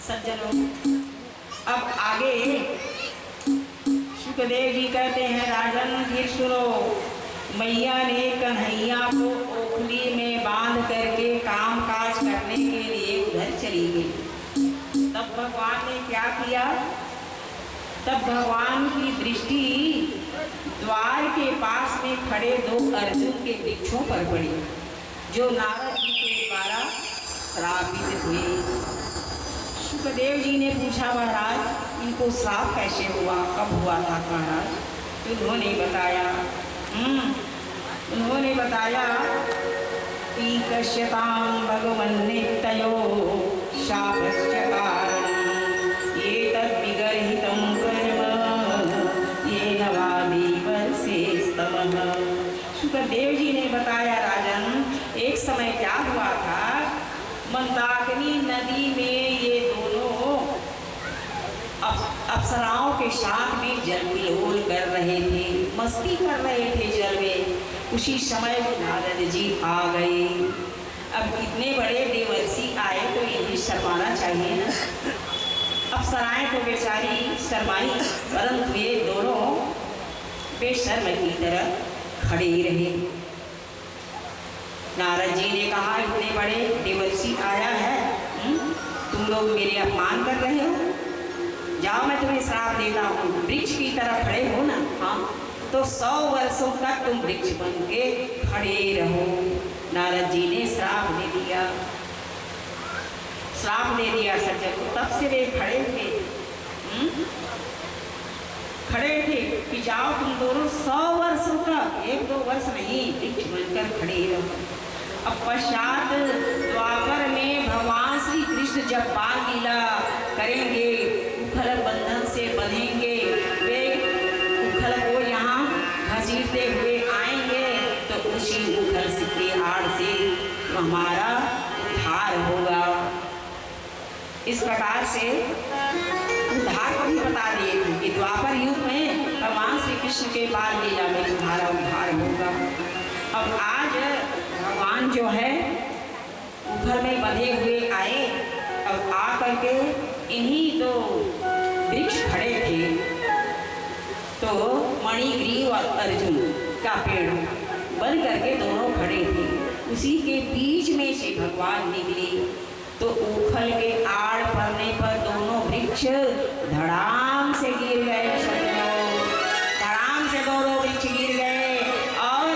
सज्जनों, अब आगे सुखदेव जी कहते हैं, राजन फिर सुनो, मैया ने कन्हैया को ओखली में बांध करके काम काज करने के लिए उधर चली गई। तब भगवान ने क्या किया? तब भगवान की दृष्टि द्वार के पास में खड़े दो अर्जुन के वृक्षों पर पड़ी, जो नारद जी के द्वारा श्रापित हुए। सुखदेव जी ने पूछा, महाराज इनको श्राप कैसे हुआ, कब हुआ था महाराज? उन्होंने बताया कि कश्यतां भगवन्नित्तयो शापस्य कारणं एतद्विगर्हितं कर्म येन वा देवर्षिस्तमः। सुखदेव जी ने बताया, राजन एक समय क्या हुआ था, मंदाकिनी नदी में ये दोनों अप्सराओं के साथ में जल विलोल कर रहे थे, मस्ती कर रहे थे जल में। उसी समय नारद जी आ गए। अब इतने बड़े देवर्षि आए तो इन्हें शर्माना चाहिए ना। अप्सराएं तो बेचारी शर्माई, परंतु ये दोनों बेशर्म की तरह खड़े ही रहे। नारद जी ने कहा, इतने बड़े देवर्षि आया है, तुम लोग मेरे अपमान कर रहे हो, जाओ मैं तुम्हें श्राप देता हूँ, वृक्ष की तरह खड़े हो ना। हाँ, तो 100 वर्षों तक तुम वृक्ष बन के खड़े रहो। नारद जी ने श्राप दे दिया, श्राप दे दिया सज्जन को। तब से वे खड़े थे कि जाओ तुम दोनों 100 वर्षों तक, 1-2 वर्ष नहीं, वृक्ष बनकर खड़े रहो। अब पश्चात द्वापर में भगवान श्री कृष्ण जब बाल लीला करेंगे, उखल बंधन से बंधेंगे, वे उखल को यहाँ घसीटते हुए आएंगे, तो उसी उखल के आड़ से हमारा उद्धार होगा। इस प्रकार से उद्धार को भी बता दिए कि द्वापर युग में भगवान श्री कृष्ण के बाल लीला में तुम्हारा उद्धार होगा। अब आज भगवान जो है उखल में बंधे हुए आए। अब आ करके इन्हीं दो वृक्ष खड़े थे, तो मणिग्रीव और अर्जुन का पेड़ बन करके दोनों खड़े थे। उसी के बीच में से भगवान निकले, तो उखल के आड़ पड़ने पर दोनों वृक्ष धड़ाम से गिर गए। धड़ाम से दोनों वृक्ष गिर गए और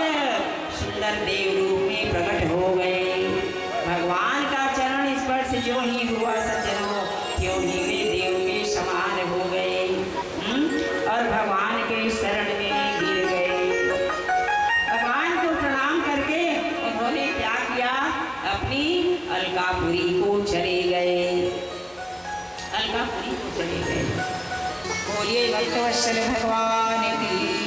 सुंदर देव रूप में प्रकट हो गए। भगवान का चरण स्पर्श जो ही हुआ सज्जनों, क्यों ही वे देव के समान हो गए और भगवान के शरण में गिर गए। भगवान को प्रणाम करके उन्होंने क्या किया, अपनी अलकापुरी को चले गए। अलकापुरी को चले गए। बोलिए भक्तवत्सल भगवान की।